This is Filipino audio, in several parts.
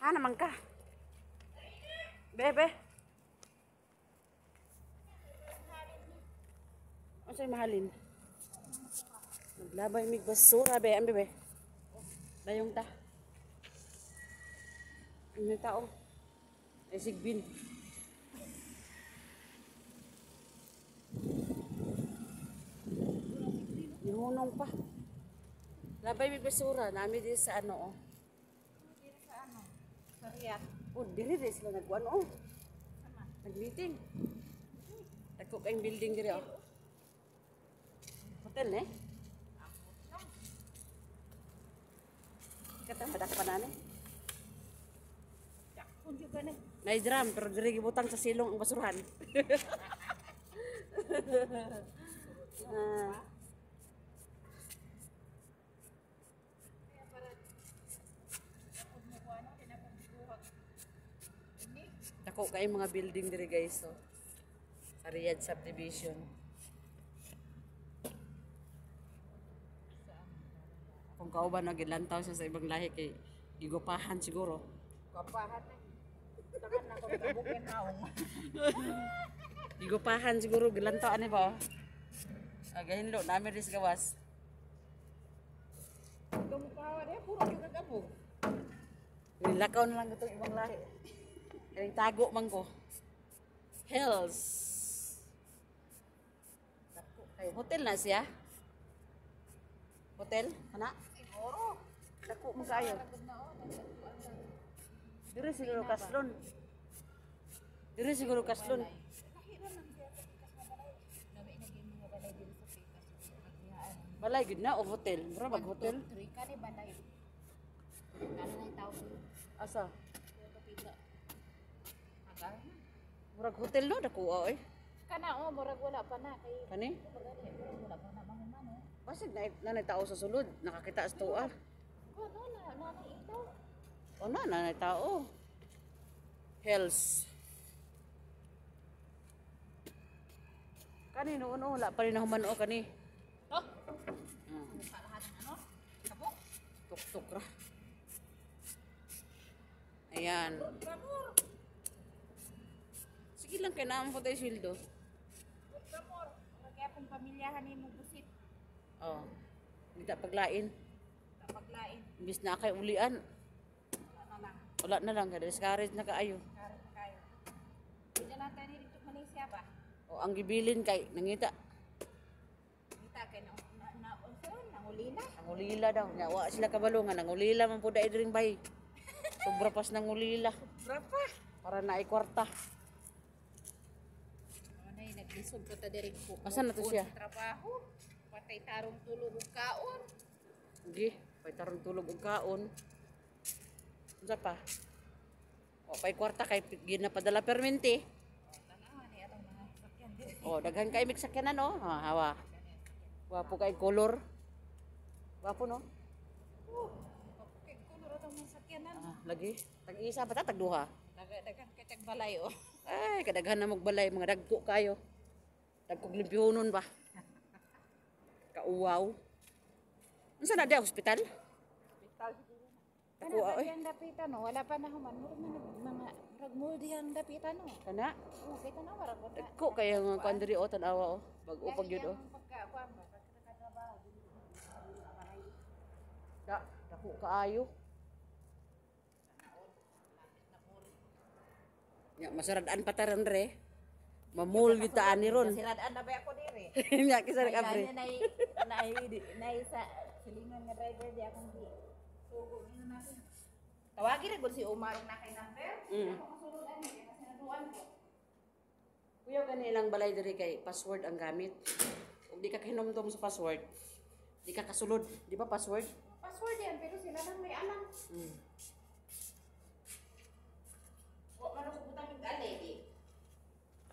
Ha naman ka. Bebe. Ano sa'yo mahalin? Naglabay mig basura, be. Ang bebe. Dayong ta. Ano yung tao? Ay, sigbin. Nihunong pa. Labay mig basura. Nami din sa ano, oh. Dito sa ano? Sa Riyadh. Oh, dili rin sila nagkuhan, oh. Nag-meeting. Nagko kayong building diri, oh. Hotel, eh? Katang madak pa na, Kung di ba na? Naidram, pero diri gibutang sa silong ang basurahan. Dako kay mga building diri guys, so. Sa Riyadh subdivision. Kung kauban na gilantaw siya sa ibang lahi kay gigupahan siguro. Kapahan na. Takan na ko nakabukin haong. Gigupahan siguro gilantaw ani ba? Agahinlo nami ris gawas. Kamukawa de puro yung kagabog. Nilakaw na lang itong ibang lahi. Kaya tago man ko. Hells. Ay, hotel na siya. Hotel? Kana? Siguro. Dako mo kayo. Dire siguro kaslon. Dire siguro kaslon. Balay gid na o hotel. Mura mag hotel. Trika ni balay. Kano na tao ko. Asa? Agal. Murag hotel no dako oy. Kana murag wala pa na kay Kani? wala pa na mahuman eh. Basig na tao sa sulod. Nakakita sa tuwa. Ano na ito. O na tao. Hells. Kani no wala pa rin nahuman o kani. Oh. Sa lahat ng ano? Kabok. Tuk-tuk ra. Ayan. Sige lang kay naam ko tayo sildo. Kamor, kaya kung pamilyahan ni mo busit, Oh. Hindi ta paglain. kapaglain, Imbis na kay ulian. ano lang, Wala na lang kada discourage na kaayo. karon pa kayo. Hindi lang tayo dito sa Malaysia ba? O ang gibilin kay nangita. Kita kay nangulina. Nangulila daw. Nya wa sila kabalungan nangulila man pud diri bay. Sobra pas nangulila Brapa. para na ay kwarta. Ano ay naglisod ko ta diri ko. Asan na to siya? Sa trabaho. Patay tarong tulog ug kaon. Gi, pay tarong tulog og kaon. Unsa pa? O pay kwarta kay ginapadala permente. Tanawan ni atong mga sakyan diri. O daghan kay mig sakyanan no. Ha, hawa. Wapo kay color. Wapo no. Kay kuno ra tong mga sakyanan. Lagi. Tag-isa pa ta tagduha. Dagan kay tagbalay oh. Ay, kadaghan na magbalay mga dagko kayo. Dagkog limpyonon ba? Kauwaw. Unsa na di hospital? Hospital siguro. Ako Ano ay. ba yung dapitan no? Wala pa na human. Mga ragmul diyang dapitan no. Kana Oh, kita na warag wala. dagko kay nga kuandiri o tan-awa o. Bag-o pag yun o. Pagkakuan ba? Pagkakatrabaho. Dako kaayo. Ya masaradan pataran re. Mamul kita ani ron. Siradaan na ba ako diri? Nya kisa rek abre. Nay sa silingan nga driver di akong di. Sugo nino natin. Tawagin ra gud si Umar na kay number. Ako masulod ani kasi naduan ko. Kuya kanilang balay diri kay password ang gamit. Ug di ka hinumdum sa password. Di ka kasulod, di ba password? Password yan pero sila lang may alam. Wa man ako butang yung gali di.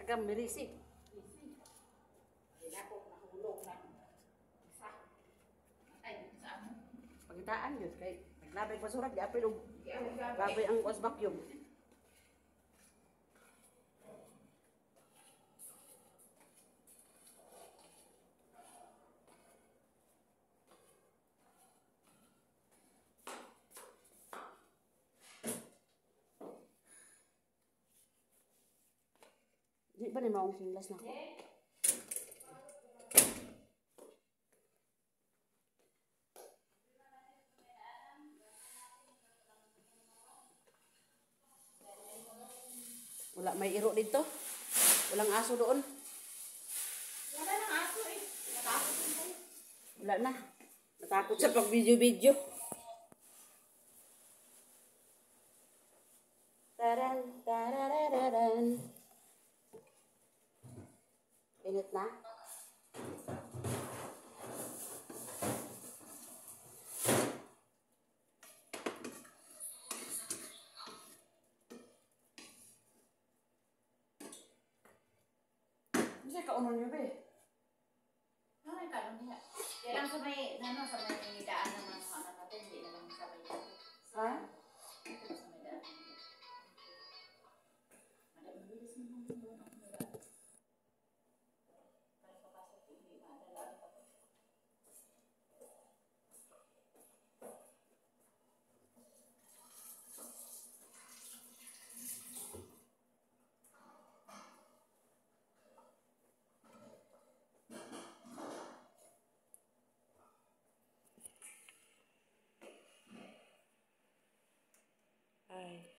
Agam mirisi. Hindi ako nahulog na. Isa. Ay, saan? Pangitaan yun kay naglabay basura di apil og labay ang was vacuum. Di ba ni maong sunglas na ko? Wala may iro dito. Walang aso doon. Wala nang aso eh. Natakot din tayo. Wala na. Natakot sa pag-video-video. Taran, tararararan. Init na? Kasi kaunon niyo ba eh?